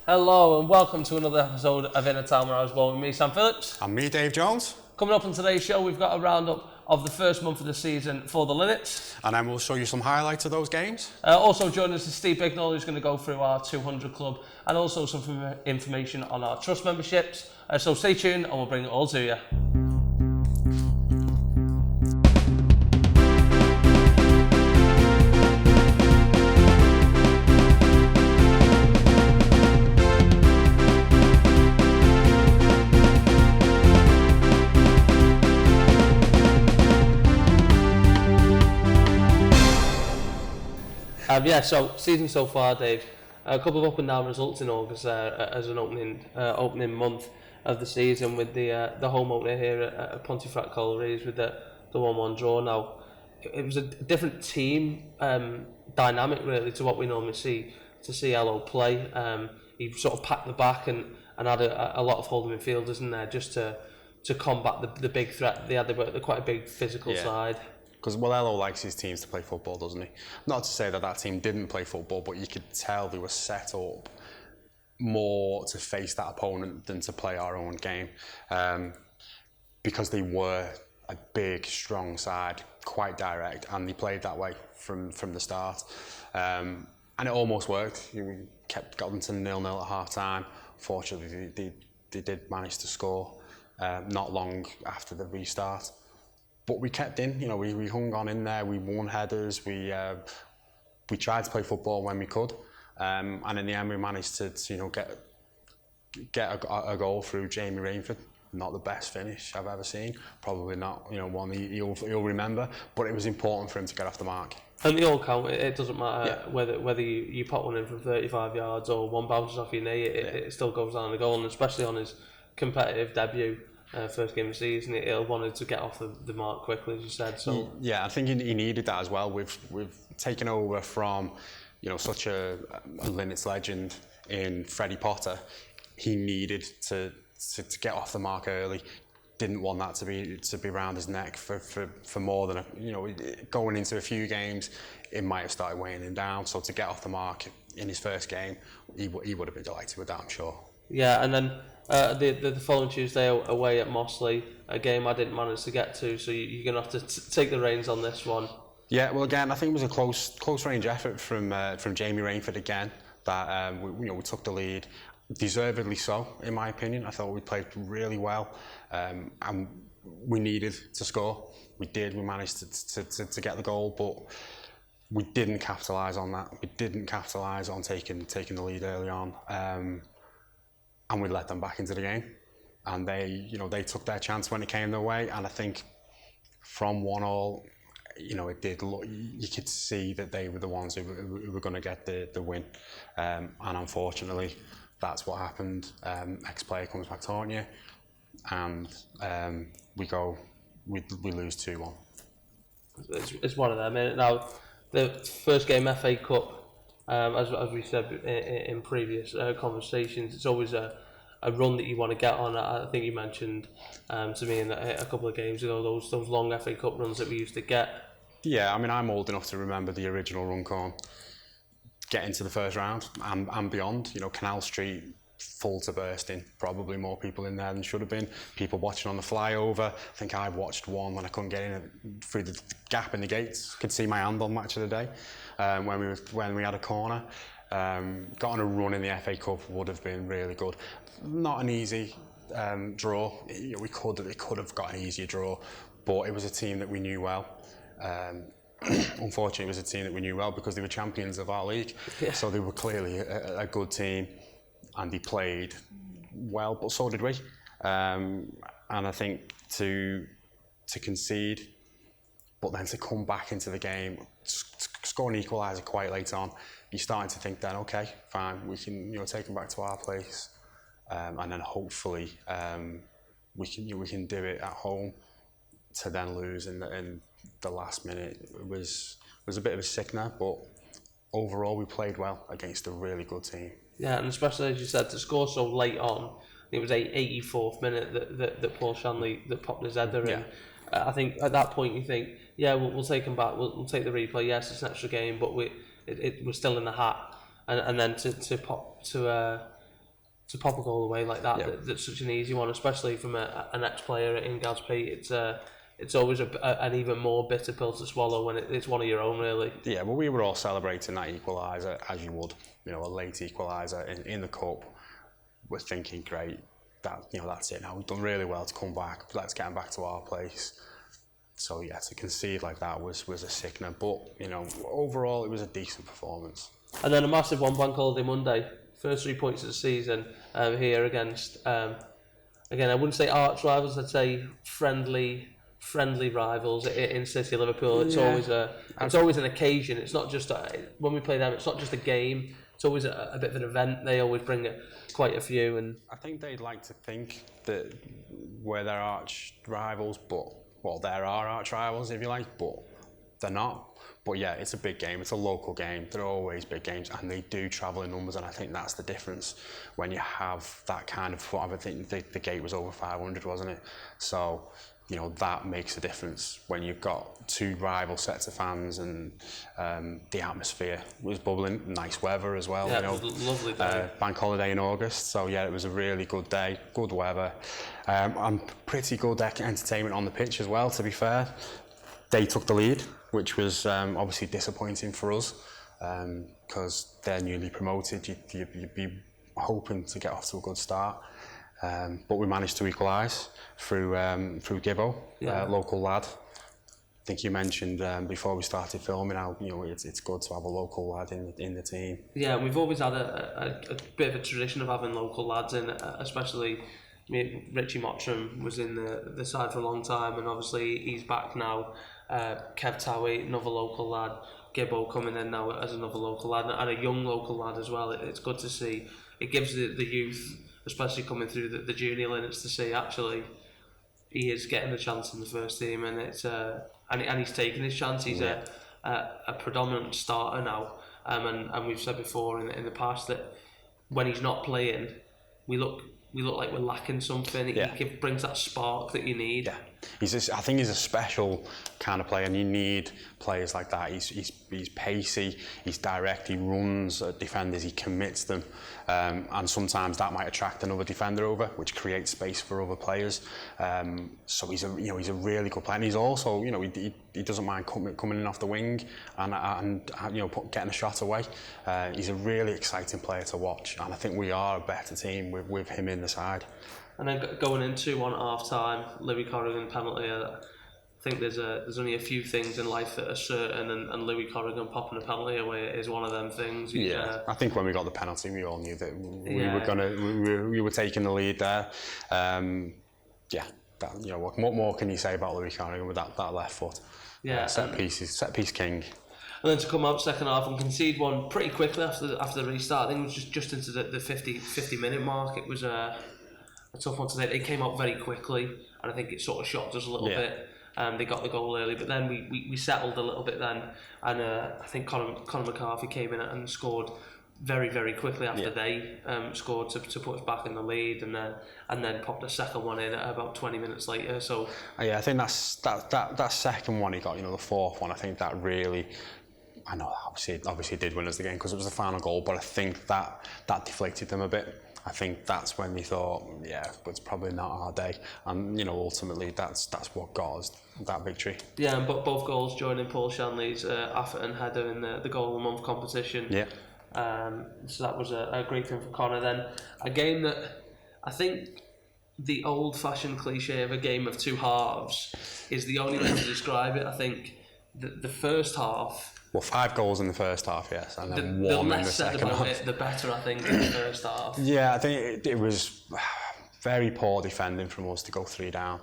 Hello and welcome to another episode of In a Town Where I Was Born with me, Sam Phillips. And me, Dave Jones. Coming up on today's show, we've got a roundup of the first month of the season for the Linnets. And then we'll show you some highlights of those games. Also joining us is Ste Bignall, who's going to go through our 200 club and also some information on our trust memberships. So stay tuned and we'll bring it all to you. So season so far, Dave. A couple of up and down results in August as an opening month of the season with the home opener here at Pontefract Collieries with the 1-1 draw. Now it was a different team dynamic really to what we normally see to see LO play. He sort of packed the back and had a lot of holding midfielders in there just to combat the big threat. They had quite a big physical side. Because Elo likes his teams to play football, doesn't he? Not to say that team didn't play football, but you could tell they were set up more to face that opponent than to play our own game. Because they were a big, strong side, quite direct, and they played that way from the start. And it almost worked. We got them to 0-0 at half-time. Fortunately, they did manage to score not long after the restart. But we kept in, we hung on in there, we won headers, we tried to play football when we could, and in the end we managed to get a goal through Jamie Rainford. Not the best finish I've ever seen, probably not one he'll remember, but it was important for him to get off the mark. And the all count, it doesn't matter whether you put one in from 35 yards or one bounces off your knee, it still goes down the goal, and especially on his competitive debut. First game of the season, he wanted to get off the mark quickly, as you said. So yeah, I think he needed that as well. We've taken over from such a Linnets legend in Freddie Potter. He needed to get off the mark early. Didn't want that to be around his neck for more than going into a few games. It might have started weighing him down. So to get off the mark in his first game, he would have been delighted with that, I'm sure. Yeah, and then the following Tuesday away at Mossley, a game I didn't manage to get to, so you're going to have to take the reins on this one. Yeah, well, again, I think it was a close range effort from Jamie Rainford again. That we took the lead, deservedly so, in my opinion. I thought we played really well, and we needed to score. We did. We managed to get the goal, but we didn't capitalise on that. We didn't capitalise on taking the lead early on. And we let them back into the game, and they took their chance when it came their way. And I think from 1-1, it did look. You could see that they were the ones who were going to get the win, and unfortunately, that's what happened. Ex-player comes back to haunt you, and we lose 2-1. It's one of them. Now, the first game FA Cup. As we said in previous conversations, it's always a run that you want to get on. I think you mentioned to me a couple of games ago those long FA Cup runs that we used to get. Yeah, I mean, I'm old enough to remember the original Runcorn getting to the first round and beyond. Canal Street full to bursting, probably more people in there than should have been. People watching on the flyover. I think I watched one when I couldn't get in through the gap in the gates. Could see my hand on Match of the Day when we had a corner. Got on a run in the FA Cup would have been really good. Not an easy draw. It could have got an easier draw, but it was a team that we knew well. Unfortunately, it was a team that we knew well because they were champions of our league. Yeah. So they were clearly a good team. And he played well, but so did we. And I think to concede, but then to come back into the game, score an equaliser quite late on, you're starting to think then, okay, fine, we can take them back to our place, and then hopefully we can do it at home. To then lose in the last minute, it was a bit of a sickener, but overall we played well against a really good team. Yeah, and especially as you said, to score so late on, it was 84th minute that Paul Shanley that popped his header in. I think at that point you think, yeah, we'll take him back. We'll take the replay. Yes, it's an extra game, but we're still in the hat. And then to pop to to pop a goal away like that, Yeah. that's such an easy one, especially from an ex-player in Gadsby. It's always an even more bitter pill to swallow when it's one of your own, really. Yeah, well, we were all celebrating that equaliser as you would, a late equaliser in the cup. We're thinking, great, that's it now. We've done really well to come back. Let's get them back to our place. So yeah, to concede like that was a sickener. But overall, it was a decent performance. And then a massive one, Bank Holiday Monday. First 3 points of the season here against, again, I wouldn't say arch rivals, I'd say friendly rivals in City Liverpool. It's always an occasion. It's not just when we play them. It's not just a game. It's always a bit of an event. They always bring quite a few. And I think they'd like to think that we're their arch rivals, but there are arch rivals if you like, but they're not. But yeah, it's a big game. It's a local game. They're always big games, and they do travel in numbers. And I think that's the difference when you have that kind of. I think the gate was over 500, wasn't it? So. That makes a difference when you've got two rival sets of fans, and the atmosphere was bubbling. Nice weather as well. Yeah, it was a lovely day. Bank holiday in August, so yeah, it was a really good day, good weather, and pretty good entertainment on the pitch as well. To be fair, they took the lead, which was obviously disappointing for us because they're newly promoted. You'd be hoping to get off to a good start. But we managed to equalise through Gibbo, local lad. I think you mentioned before we started filming how it's good to have a local lad in the team. Yeah, we've always had a bit of a tradition of having local lads in, especially Richie Mottram was in the side for a long time, and obviously he's back now. Kev Towie, another local lad. Gibbo coming in now as another local lad, and a young local lad as well. It's good to see. It gives the youth, especially coming through the junior limits, to see actually he is getting a chance in the first team, and it's and he's taking his chance. He's a predominant starter now, and we've said before in the past that when he's not playing, we look like we're lacking something. He brings that spark that you need. Yeah, I think he's a special kind of player, and you need players like that. He's pacey, he's direct, he runs at defenders, he commits them, and sometimes that might attract another defender over, which creates space for other players. So he's a really good player, and he's also he doesn't mind coming in off the wing and getting a shot away. He's a really exciting player to watch, and I think we are a better team with him in the side. And then going into 1 at half time, Louis Corrigan penalty. I think there's only a few things in life that are certain, and Louis Corrigan popping a penalty away is one of them things. I think when we got the penalty, we all knew that we were taking the lead there. What more can you say about Louis Corrigan with that left foot? Yeah, set piece king. And then to come out second half and concede one pretty quickly after the restart. I think it was just into the 50 minute mark. It was a tough one to say. They came out very quickly, and I think it sort of shocked us a little bit. They got the goal early, but then we settled a little bit then, and I think Conor McCarthy came in and scored very, very quickly after they scored to put us back in the lead, and then popped a second one in about 20 minutes later. So I think that second one he got, the fourth one, I think that really. I know obviously did win us the game because it was the final goal, but I think that deflated them a bit. I think that's when they thought, it's probably not our day, and ultimately that's what got us that victory. Yeah, and both goals joining Paul Shanley's Atherton header in the goal of the month competition. Yeah. So that was a great thing for Connor. Then a game that I think the old-fashioned cliche of a game of two halves is the only way to describe it. I think the first half. Well, 5 goals in the first half, yes, and then the one in the less said second about half. it, the better, I think, in the first half. Yeah, I think it was very poor defending from us to go 3 down.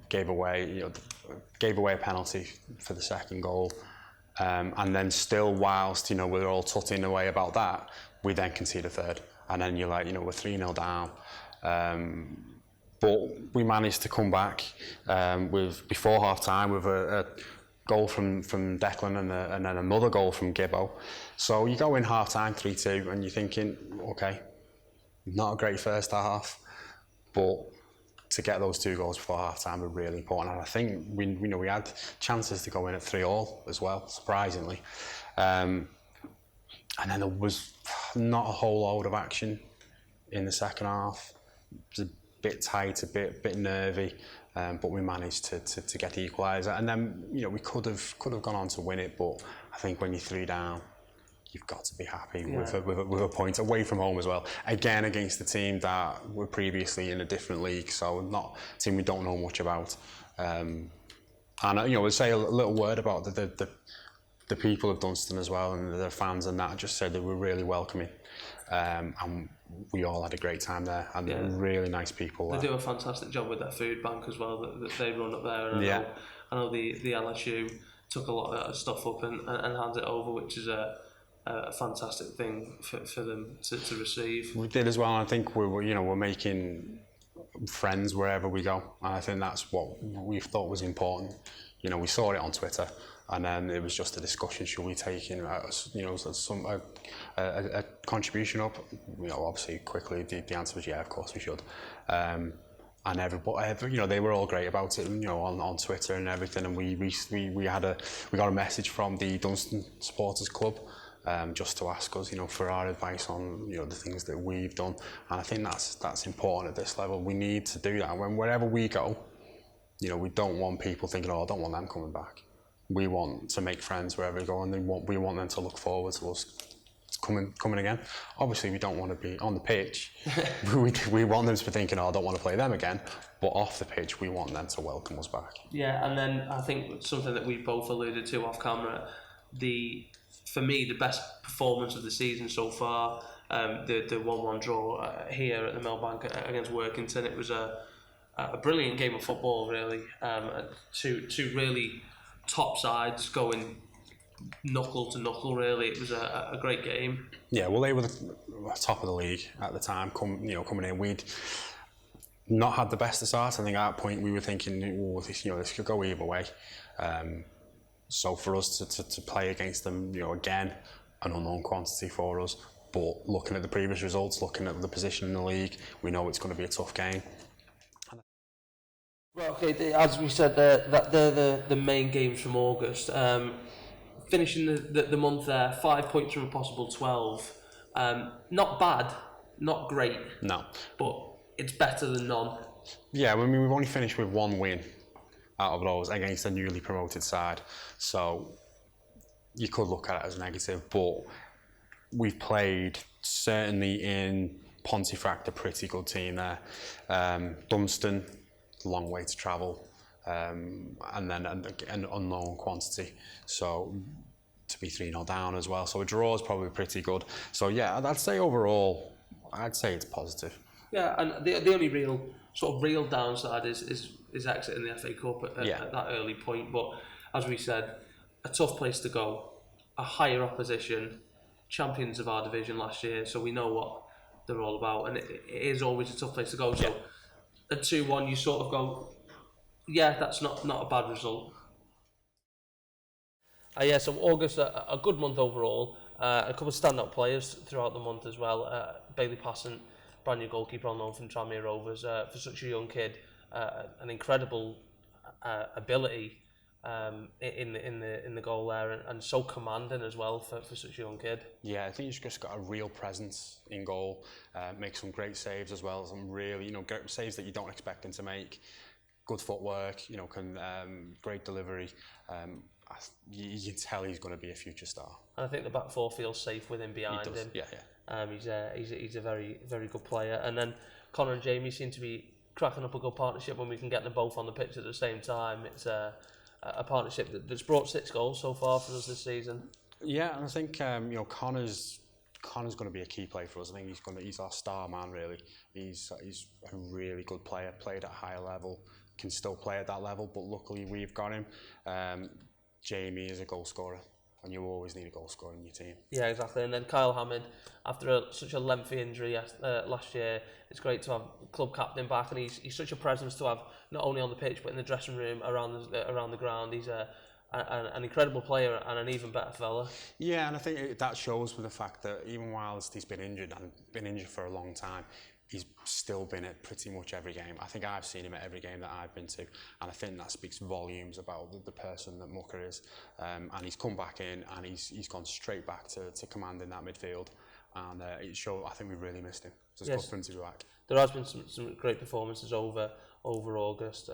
Gave away a penalty for the second goal, and then still, whilst we're all tutting away about that, we then concede a third, and then you're like, we're 3-0 down. But we managed to come back before half time with a goal from Declan and then another goal from Gibbo. So you go in half time 3-2 and you're thinking, okay, not a great first half, but to get those 2 goals before half time were really important. And I think we had chances to go in at 3-3 as well, surprisingly. And then there was not a whole load of action in the second half. It was a bit tight, a bit nervy, but we managed to get the equaliser. And then we could have gone on to win it, but I think when you're 3 down, you've got to be happy with a point away from home as well. Again, against the team that were previously in a different league, so not a team we don't know much about. And we'll say a little word about the people of Dunstan as well, and the fans and that. Just said they were really welcoming, and we all had a great time there, and they're really nice people. They do a fantastic job with their food bank as well that they run up there. And I know the LSU took a lot of that stuff up and hands it over, which is a fantastic thing for them to receive. We did as well. And I think we're making friends wherever we go, and I think that's what we thought was important. We saw it on Twitter, and then it was just a discussion: should we take a contribution up? Obviously, quickly the answer was yeah, of course we should. And everybody, they were all great about it, on Twitter and everything. And we got a message from the Dunstan Supporters Club. Just to ask us, for our advice on, the things that we've done, and I think that's important at this level. We need to do that. And wherever we go, we don't want people thinking, "Oh, I don't want them coming back." We want to make friends wherever we go, and we want them to look forward to us coming again. Obviously, we don't want to be on the pitch. we want them to be thinking, "Oh, I don't want to play them again." But off the pitch, we want them to welcome us back. Yeah, and then I think something that we both alluded to off camera, for me, the best performance of the season so far, the 1-1 draw here at the Millbank against Workington. It was a brilliant game of football, really. Two really top sides going knuckle to knuckle, really. It was a great game. Yeah, well, they were the top of the league at the time. Coming in, we'd not had the best of start. I think at that point we were thinking, this could go either way. So for us to play against them, again, an unknown quantity for us. But looking at the previous results, looking at the position in the league, we know it's going to be a tough game. Well, okay, as we said, they're the main games from August. Finishing the month there, 5 points from a possible 12. Not bad, not great. No. But it's better than none. Yeah, we've only finished with 1 win out of those against a newly promoted side, so you could look at it as negative, but we've played certainly in Pontefract, a pretty good team there. Dunstan, long way to travel, and then an unknown quantity, so to be 3-0 down as well, so a draw is probably pretty good. So yeah, I'd say overall, it's positive. Yeah, and the only real downside is exiting the FA Cup at that early point. But as we said, a tough place to go, a higher opposition, champions of our division last year, so we know what they're all about, and it is always a tough place to go. So at 2-1, you sort of go, yeah, that's not a bad result. So August, a good month overall. A couple of standout players throughout the month as well. Bailey Passant, brand new goalkeeper on loan from Tranmere Rovers. For such a young kid, an incredible ability in the goal there, and so commanding as well for such a young kid. Yeah, I think he's just got a real presence in goal. Makes some great saves as well. Some really, saves that you don't expect him to make. Good footwork, great delivery. You can tell he's going to be a future star. And I think the back four feels safe with him behind him. Yeah. He's a very, very good player. And then Connor and Jamie seem to be cracking up a good partnership when we can get them both on the pitch at the same time. It's a partnership that's brought 6 goals so far for us this season. Yeah, and I think Connor's going to be a key player for us. I think he's our star man, really. He's a really good player, played at a higher level, can still play at that level, but luckily we've got him. Jamie is a goal scorer, and you always need a goal scorer in your team. Yeah, exactly. And then Kyle Hammond, after such a lengthy injury last year, it's great to have club captain back, and he's such a presence to have not only on the pitch but in the dressing room, around the ground. He's an incredible player and an even better fella. Yeah, and I think that shows with the fact that even whilst he's been injured and been injured for a long time, he's still been at pretty much every game. I think I've seen him at every game that I've been to, and I think that speaks volumes about the person that Mucker is. And he's come back in, and he's gone straight back to commanding that midfield. and it showed. I think we really missed him. So it's Yes. good for him to be back. There has been some great performances over August.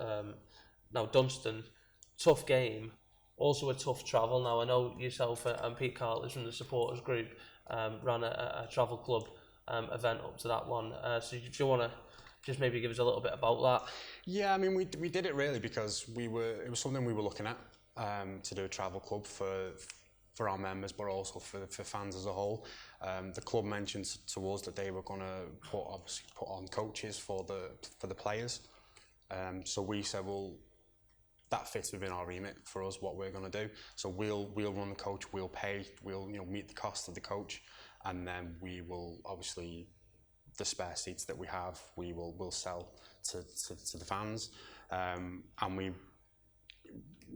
Now Dunstan, tough game, also a tough travel. Now I know yourself and Pete Cartlidge from the supporters group ran a travel club event up to that one. So do you want to just maybe give us a little bit about that? Yeah, I mean we did it really because it was something we were looking at to do a travel club for our members, but also for fans as a whole. The club mentioned to us that they were going to put on coaches for the players. So we said, well, that fits within our remit for us, what we're going to do. So we'll run the coach, we'll pay, we'll meet the cost of the coach, and then we will obviously the spare seats that we have, we'll sell to the fans, and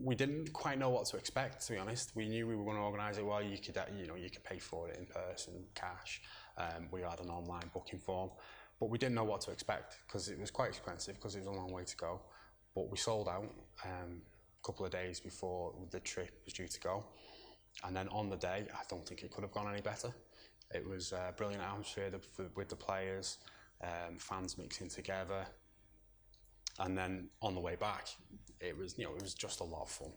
we didn't quite know what to expect, to be honest. We knew we were going to organise it well. You could pay for it in person, cash. We had an online booking form, but we didn't know what to expect because it was quite expensive because it was a long way to go. But we sold out a couple of days before the trip was due to go, and then on the day, I don't think it could have gone any better. It was a brilliant atmosphere with the players, fans mixing together. And then on the way back, it was just a lot of fun.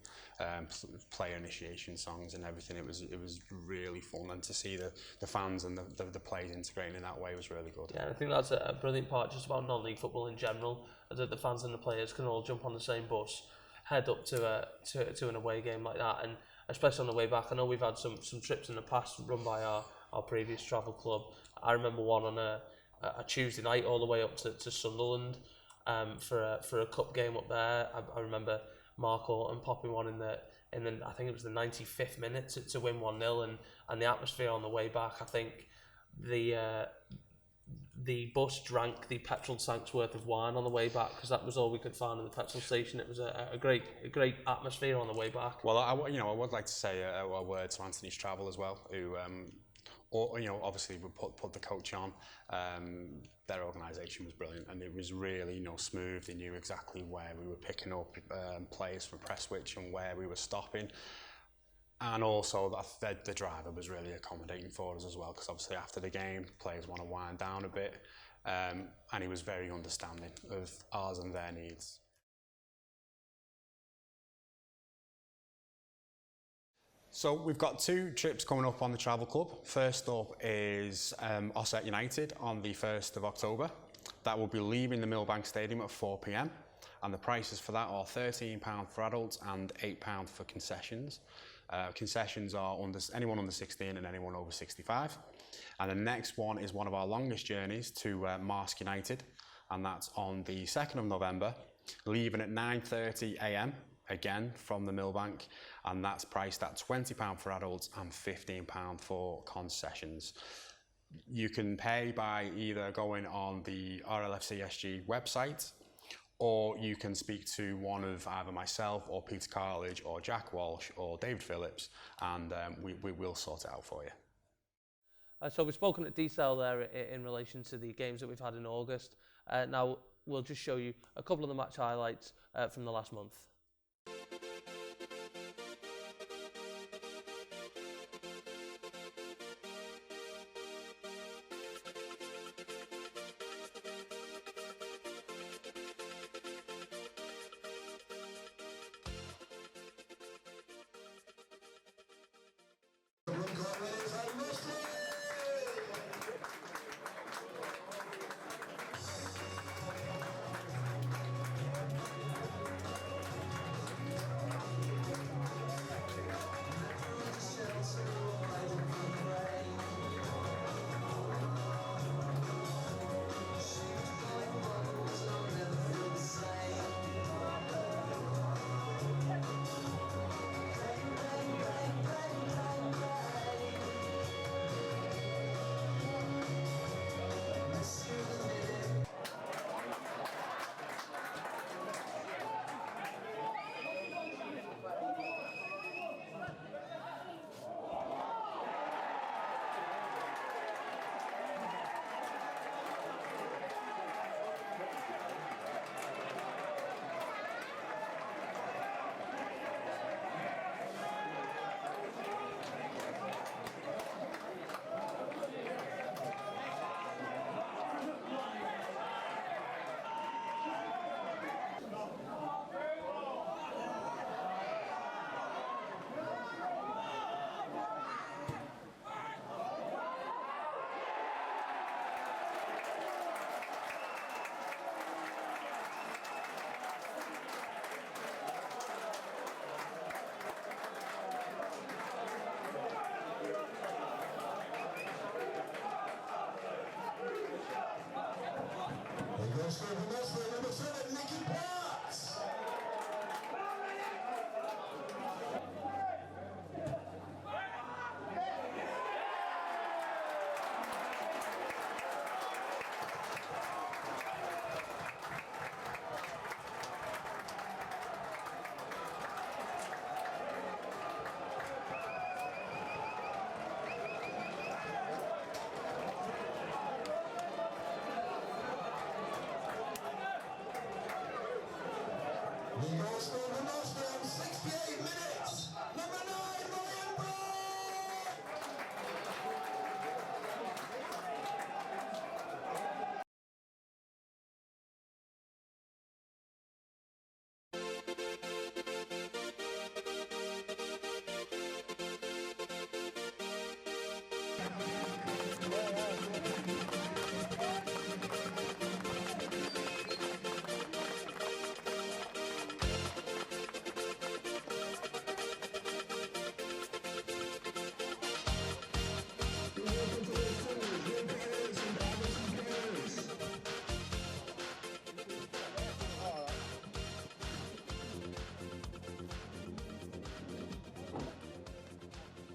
Player initiation songs and everything. It was really fun, and to see the fans and the players integrating in that way was really good. Yeah, I think that's a brilliant part just about non-league football in general, that the fans and the players can all jump on the same bus, head up to an away game like that, and especially on the way back. I know we've had some trips in the past run by our previous travel club. I remember one on a Tuesday night all the way up to Sunderland. For a cup game up there. I remember Mark Orton popping one in the I think it was the 95th minute to win 1-0, and the atmosphere on the way back. I think the bus drank the petrol tank's worth of wine on the way back because that was all we could find in the petrol station. It was a great atmosphere on the way back. Well, I would like to say a word to Anthony's Travel as well, who obviously we put the coach on. Their organisation was brilliant, and it was really smooth. They knew exactly where we were picking up players from Prestwich and where we were stopping, and also the driver was really accommodating for us as well, because obviously after the game players want to wind down a bit, and he was very understanding of ours and their needs. So we've got 2 trips coming up on the travel club. First up is Ossett United on the 1st of October. That will be leaving the Millbank Stadium at 4 p.m. and the prices for that are £13 for adults and £8 for concessions. Concessions are anyone under 16 and anyone over 65. And the next one is one of our longest journeys to Marske United, and that's on the 2nd of November, leaving at 9:30 a.m. again from the Millbank, and that's priced at £20 for adults and £15 for concessions. You can pay by either going on the RLFCSG website, or you can speak to one of either myself or Peter Cartlidge or Jack Walsh or David Phillips, and we will sort it out for you. So we've spoken at detail there in relation to the games that we've had in August. Now we'll just show you a couple of the match highlights from the last month.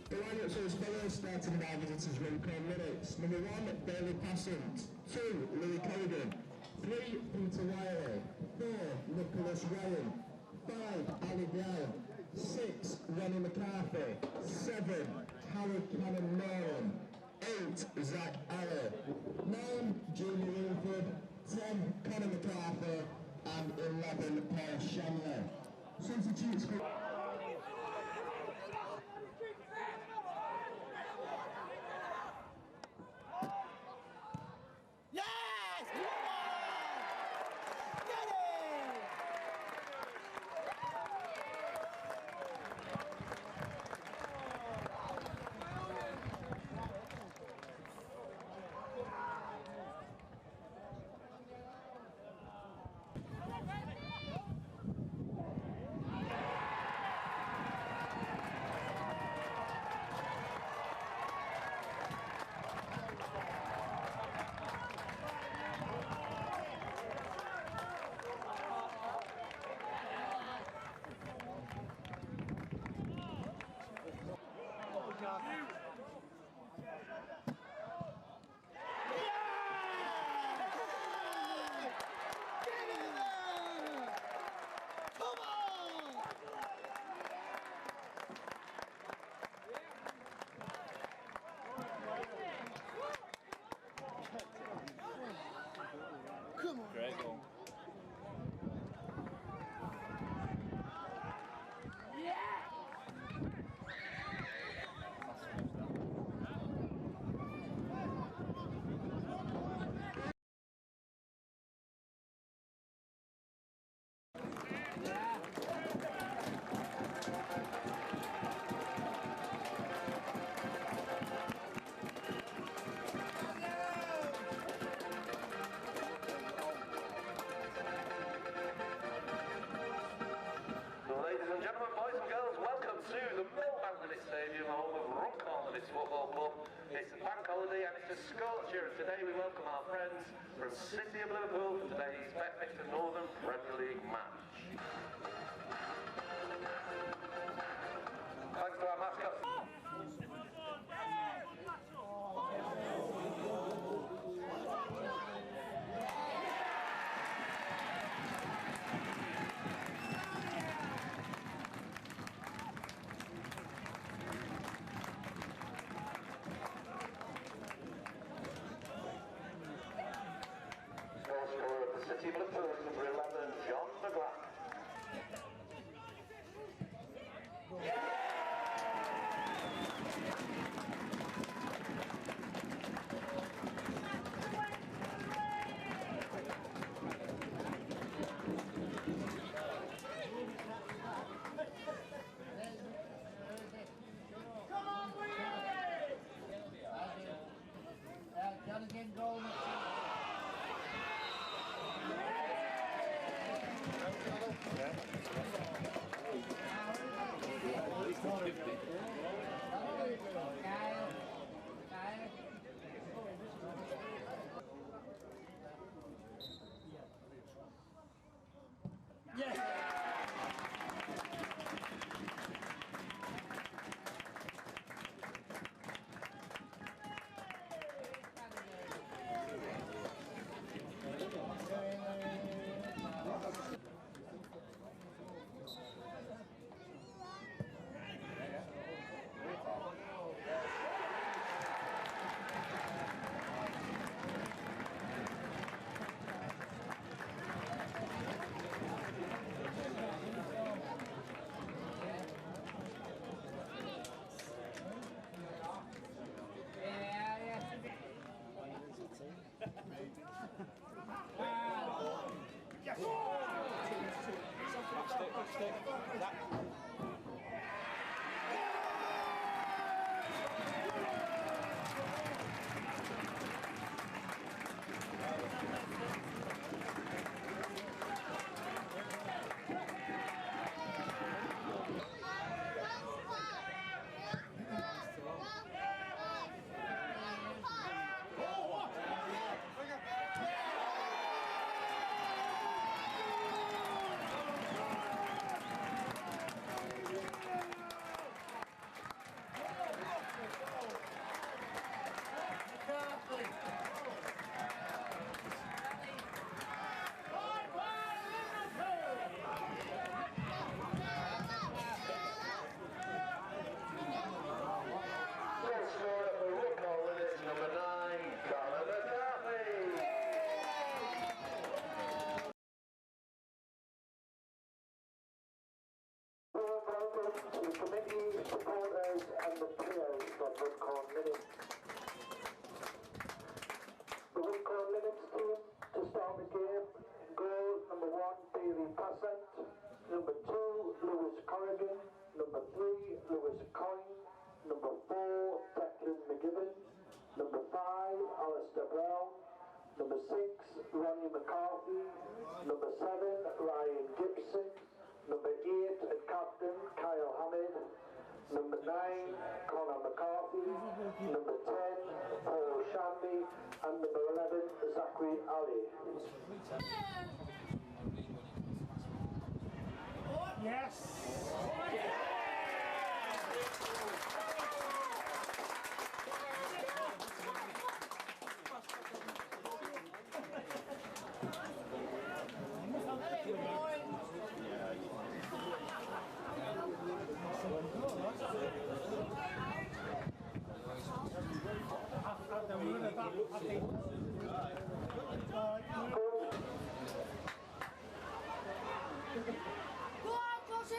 The lineup shows Phillips starting by visitors room call minutes. Number 1, Bailey Passant. 2, Louis Cogan. 3, Peter Wiley. 4, Nicholas Rowan. 5, Ali Brown. 6, Ronnie McCarthy. 7, Howard Cannon Nolan. 8, Zach Allen. 9, Jamie Wilford. 10, Conor McCarthy. And 11, Paul Shanley. Substitutes for... Come on. Great goal. Ladies and gentlemen, boys and girls, welcome to the Millbank Stadium, home of Runcorn Football Club. It's a bank holiday and it's a scorcher, and today we welcome our friends from City of Liverpool for today's Betfixer Northern Premier League match. Thanks to our mascot. Goal scorer of the City of Liverpool is number 11, John McGrath. Come on, Willie! Jonathan goal. minutes. The Runcorn Limits team to start the game. Goal number 1, Bailey Passant. Number 2, Lewis Corrigan. Number 3, Lewis Coyne. Number 4, Declan McGibbon. Number 5, Alistair Brown. Number 6, Ronnie McCarthy. Number 7, Ryan Gibson. Number 8, captain, Kyle Hammond. Number 9, Conor McCarthy. Number 10, Paul Shanley. And number 11, Zachary Ali. Yes. Go on, Cosy!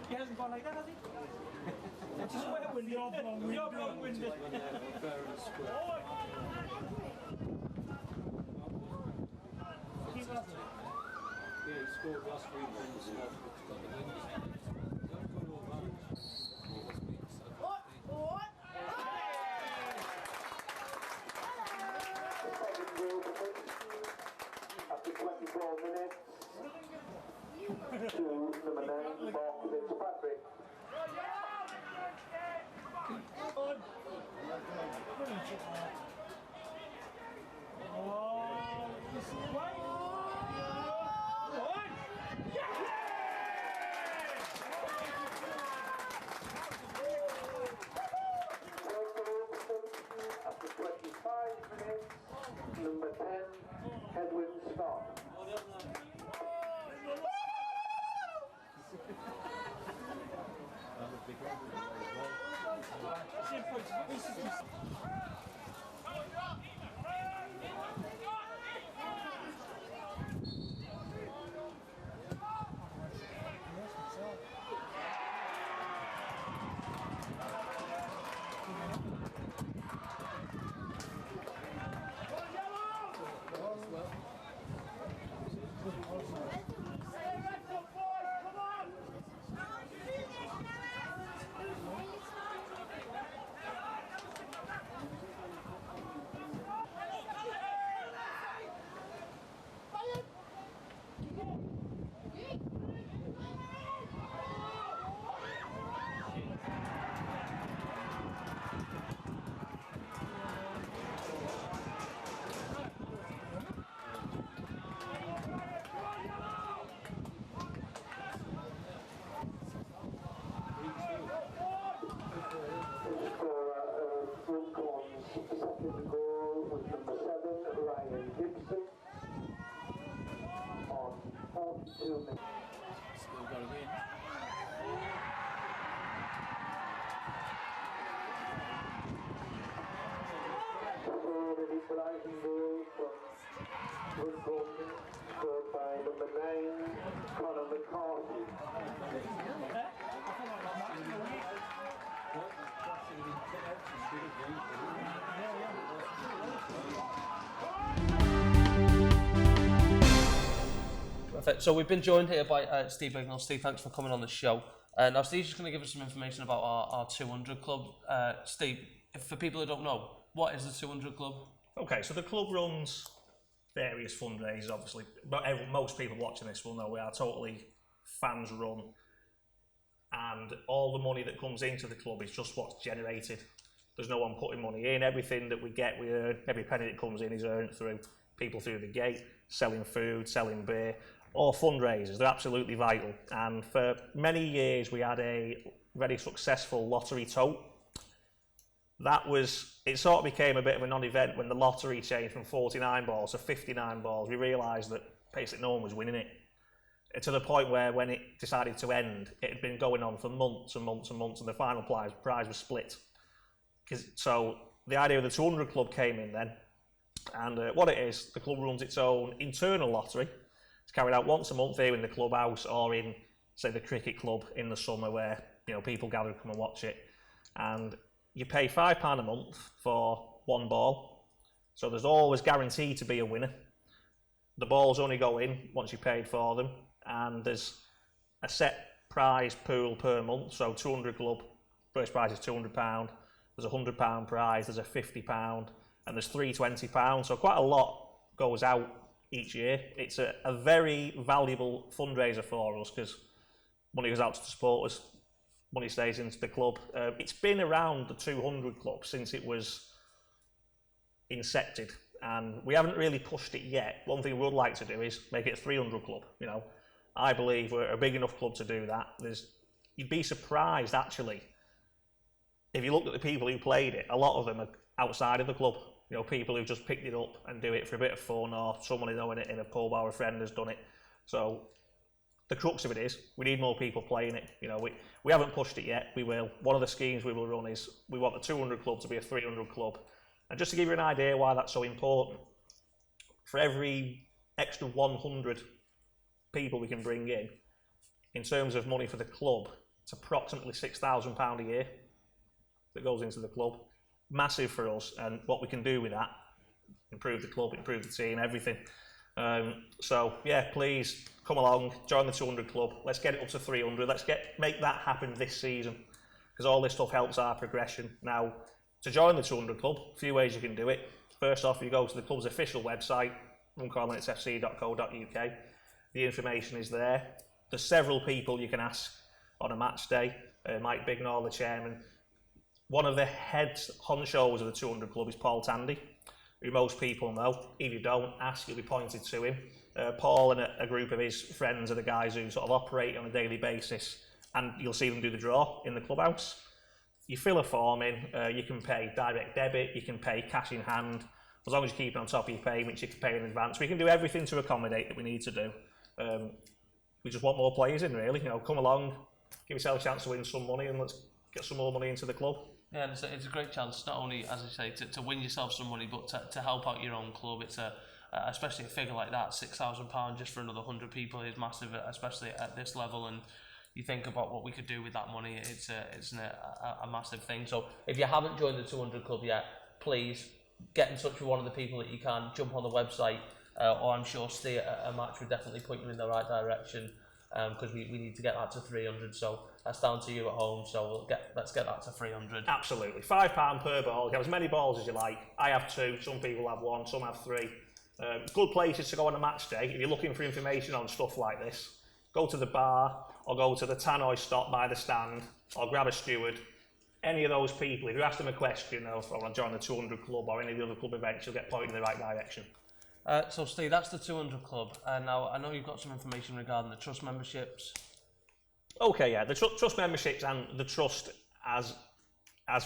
He hasn't gone like that, has he? It's just wet windy. You're long-winded. Keep up. Yeah, he scored last week on the spot. What? After 24 minutes, to number 9, Mark Fitzpatrick. After 25 minutes, number 10, Edwin Scott. Second goal was number 7, Ryan Gibson, on 42 minutes. Still got him in. Scored an equalising goal from Runcorn, scored by number 9, Conor McCarthy. Perfect. So we've been joined here by Ste Bignall. Steve, thanks for coming on the show. Now Steve's just going to give us some information about our 200 club. Steve, for people who don't know, what is the 200 club? Okay, so the club runs various fundraisers, obviously. But most people watching this will know we are totally fans run, and all the money that comes into the club is just what's generated. There's no one putting money in. Everything that we get, we earn. Every penny that comes in is earned through people through the gate, selling food, selling beer, or fundraisers. They're absolutely vital. And for many years, we had a very successful lottery tote. It sort of became a bit of a non-event when the lottery changed from 49 balls to 59 balls. We realised that basically no one was winning it. To the point where when it decided to end, it had been going on for months and months and months, and the final prize was split. So the idea of the 200 club came in then, And what it is, the club runs its own internal lottery. It's carried out once a month here in the clubhouse or in, say, the cricket club in the summer where, you know, people gather and come and watch it. And you pay £5 a month for one ball. So there's always guaranteed to be a winner. The balls only go in once you've paid for them. And there's a set prize pool per month. So 200 club, first prize is £200. There's a £100 prize, there's a £50, and there's three £20. So quite a lot goes out each year. It's a very valuable fundraiser for us because money goes out to the supporters, money stays into the club. It's been around the 200 club since it was incepted, and we haven't really pushed it yet. One thing we would like to do is make it a 300 club. You know, I believe we're a big enough club to do that. You'd be surprised actually if you looked at the people who played it. A lot of them are outside of the club. You know, people who just picked it up and do it for a bit of fun, or someone who knows it in a pub or a friend has done it. So the crux of it is we need more people playing it. You know, we haven't pushed it yet. We will. One of the schemes we will run is we want the 200 club to be a 300 club. And just to give you an idea why that's so important, for every extra 100 people we can bring in terms of money for the club, it's approximately £6,000 a year that goes into the club. Massive for us, and what we can do with that, improve the club, improve the team, everything. So yeah, please come along, join the 200 club. Let's get it up to 300. Let's make that happen this season, because all this stuff helps our progression. Now, to join the 200 club, a few ways you can do it. First off, you go to the club's official website, runcornlinsfc.co.uk. The information is there. There's several people you can ask on a match day. Mike Bignall, the chairman. One of the head honchos of the 200 club is Paul Tandy, who most people know. If you don't ask, you'll be pointed to him. Paul and a group of his friends are the guys who sort of operate on a daily basis, and you'll see them do the draw in the clubhouse. You fill a form in, you can pay direct debit, you can pay cash in hand. As long as you keep it on top of your payments, you can pay in advance. We can do everything to accommodate that we need to do. We just want more players in, really. You know, come along, give yourself a chance to win some money, and let's get some more money into the club. Yeah, and it's a great chance, not only, as I say, to win yourself some money, but to help out your own club. It's especially a figure like that, £6,000 just for another 100 people is massive, especially at this level. And you think about what we could do with that money, it's a massive thing. So if you haven't joined the 200 club yet, please get in touch with one of the people that you can. Jump on the website, or I'm sure Ste at a match would definitely point you in the right direction, because we need to get that to 300. So that's down to you at home. So let's get that to 300. Absolutely, £5 per ball. You have as many balls as you like. I have 2. Some people have 1. Some have 3. Good places to go on a match day if you're looking for information on stuff like this. Go to the bar, or go to the tannoy stop by the stand, or grab a steward. Any of those people, if you ask them a question of, I want to join the 200 club or any of the other club events, you'll get pointed in the right direction. So Steve, that's the 200 club. Now, I know you've got some information regarding the trust memberships. Okay, yeah, the trust memberships and the trust as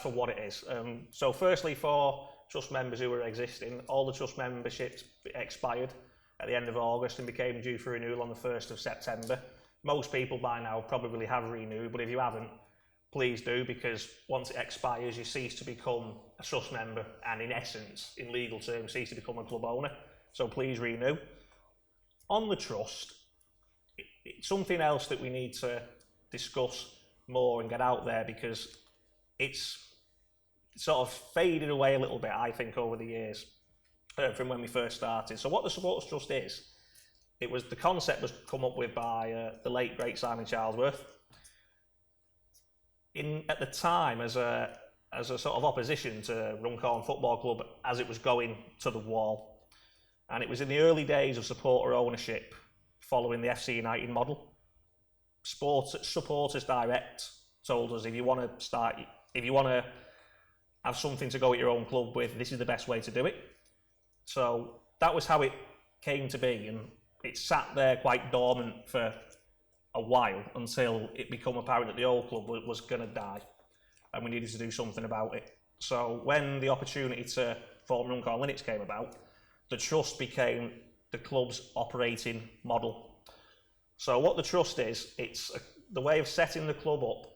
for what it is. So firstly, for trust members who are existing, all the trust memberships expired at the end of August and became due for renewal on the 1st of September. Most people by now probably have renewed, but if you haven't, please do, because once it expires, you cease to become a trust member and, in essence, in legal terms, cease to become a club owner. So please renew. On the trust, it's something else that we need to discuss more and get out there, because it's sort of faded away a little bit, I think, over the years from when we first started. So what the Supporters Trust is, the concept was come up with by the late great Simon Charlesworth. At the time, as a sort of opposition to Runcorn Football Club as it was going to the wall, and it was in the early days of supporter ownership following the FC United model. Supporters Direct told us, if you want to have something to go at your own club with, this is the best way to do it. So that was how it came to be, and it sat there quite dormant for a while until it became apparent that the old club was going to die and we needed to do something about it. So when the opportunity to form Runcorn Linnets came about, the trust became the club's operating model. So what the trust is, it's the way of setting the club up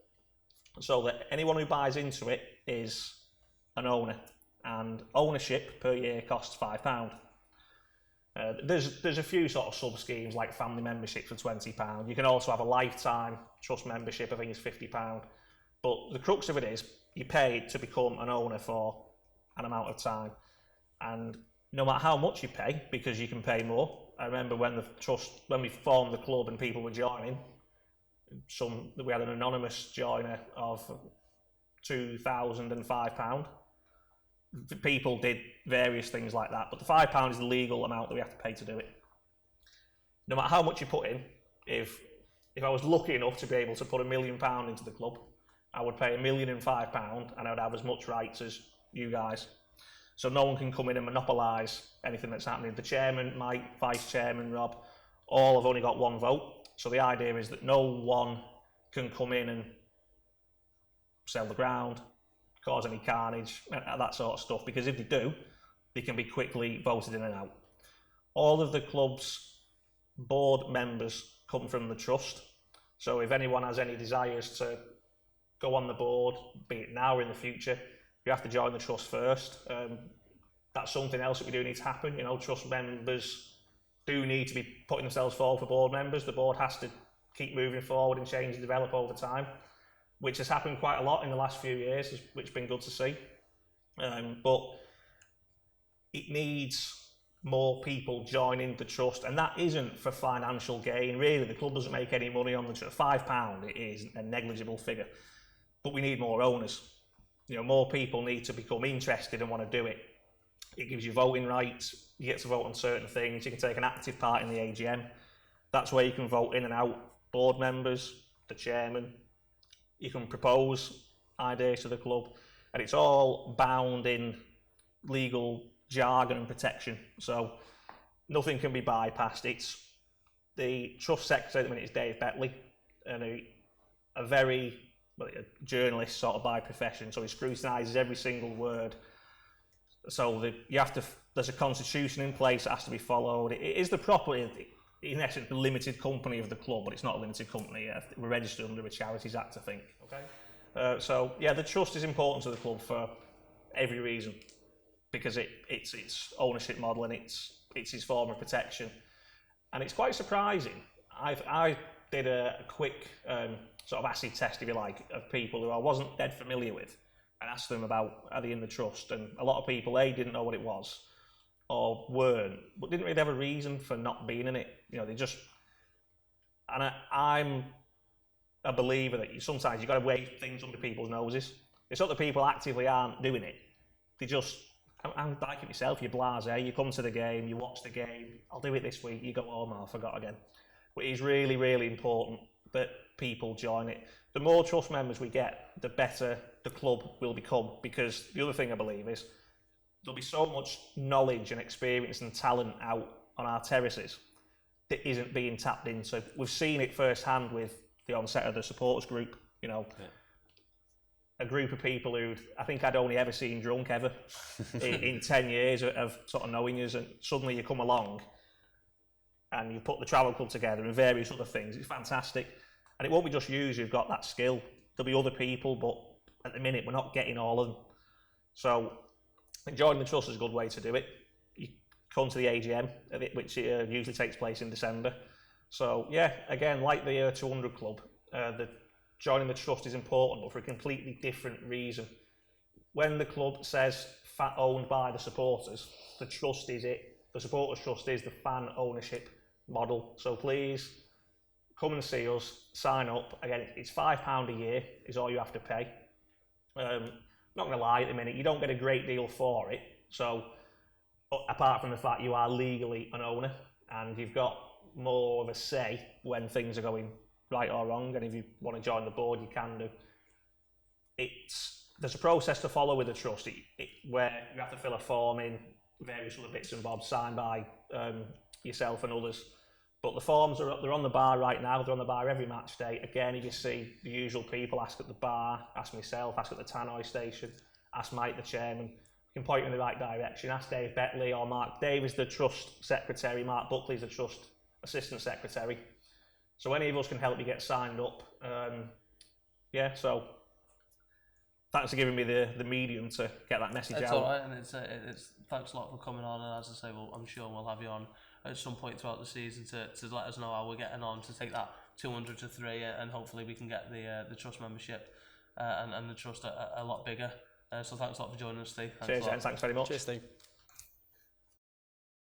so that anyone who buys into it is an owner, and ownership per year costs £5. There's a few sort of sub schemes like family membership for £20. You can also have a lifetime trust membership, I think it's £50. But the crux of it is you pay to become an owner for an amount of time, and no matter how much you pay, because you can pay more. I remember when we formed the club and people were joining, we had an anonymous joiner of £2,005. People did various things like that, but the £5 is the legal amount that we have to pay to do it. No matter how much you put in, if I was lucky enough to be able to put £1 million into the club, I would pay £1,005,000 and I would have as much rights as you guys. So no one can come in and monopolise anything that's happening. The chairman, Mike, vice chairman, Rob, all have only got one vote. So the idea is that no one can come in and sell the ground, cause any carnage, that sort of stuff, because if they do, they can be quickly voted in and out. All of the club's board members come from the trust, so if anyone has any desires to go on the board, be it now or in the future, you have to join the trust first. That's something else that we do need to happen. You know, trust members do need to be putting themselves forward for board members. The board has to keep moving forward and change and develop over time, which has happened quite a lot in the last few years, which has been good to see. But it needs more people joining the trust, and that isn't for financial gain. Really, the club doesn't make any money on the trust. £5, it is a negligible figure, but we need more owners. You know, more people need to become interested and want to do it. It gives you voting rights. You get to vote on certain things. You can take an active part in the AGM. That's where you can vote in and out board members, the chairman. You can propose ideas to the club, and it's all bound in legal jargon and protection, so nothing can be bypassed. It's the trust secretary at the minute is Dave Betley, and a journalist sort of by profession, so he scrutinises every single word. So there's a constitution in place that has to be followed. It is the property, in essence, the limited company of the club, but it's not a limited company. We're registered under a Charities Act, I think. Okay. So yeah, the trust is important to the club for every reason, because it's its ownership model and it's its form of protection, and it's quite surprising. I did a quick sort of acid test, if you like, of people who I wasn't dead familiar with, and asked them about are they in the trust, and a lot of people didn't know what it was or weren't, but didn't really have a reason for not being in it. You know, they just, and I'm a believer that sometimes you've got to wave things under people's noses. It's not that people actively aren't doing it, they just, I'm like it myself, you're blasé, you come to the game, you watch the game, I'll do it this week, you go home, I forgot again. But it's really, really important that people join it. The more trust members we get, the better the club will become, because the other thing I believe is there'll be so much knowledge and experience and talent out on our terraces that isn't being tapped into. We've seen it firsthand with the onset of the supporters group, you know. Yeah. A group of people who I think I'd only ever seen drunk ever in 10 years of sort of knowing us, and suddenly you come along and you put the travel club together and various other things. It's fantastic, and it won't be just you who've got that skill. There'll be other people, but at the minute we're not getting all of them. So joining the trust is a good way to do it. You come to the AGM, which usually takes place in December. So yeah, again, like the 200 club, joining the trust is important, but for a completely different reason. When the club says owned by the supporters, the trust is it. The supporters trust is the fan ownership model. So please come and see us, sign up. Again, it's £5 a year is all you have to pay. Not going to lie, at the minute you don't get a great deal for it. So apart from the fact you are legally an owner and you've got more of a say when things are going right or wrong, and if you want to join the board, you can do. There's a process to follow with the trust, where you have to fill a form in, various other bits and bobs signed by yourself and others. But the forms they're on the bar right now. They're on the bar every match day. Again, if you see the usual people, ask at the bar, ask myself, ask at the tannoy station, ask Mike, the chairman. You can point you in the right direction. Ask Dave Betley or Mark. Dave is the trust secretary. Mark Buckley is the trust assistant secretary. So any of us can help you get signed up. So thanks for giving me the medium to get that message It's out. alright, and it's thanks a lot for coming on, and as I say, I'm sure we'll have you on at some point throughout the season to let us know how we're getting on, to take that 200 to 3, and hopefully we can get the trust membership and the trust a lot bigger. So thanks a lot for joining us, Steve. Cheers, and thanks very much. Cheers, Steve.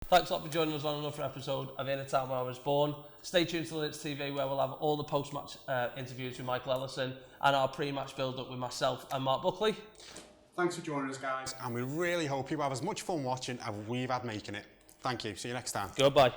Thanks a lot for joining us on another episode of In a Town Where I Was Born. Stay tuned to Phillips TV, where we'll have all the post-match interviews with Michael Ellison and our pre-match build-up with myself and Mark Buckley. Thanks for joining us, guys, and we really hope you have as much fun watching as we've had making it. Thank you. See you next time. Goodbye.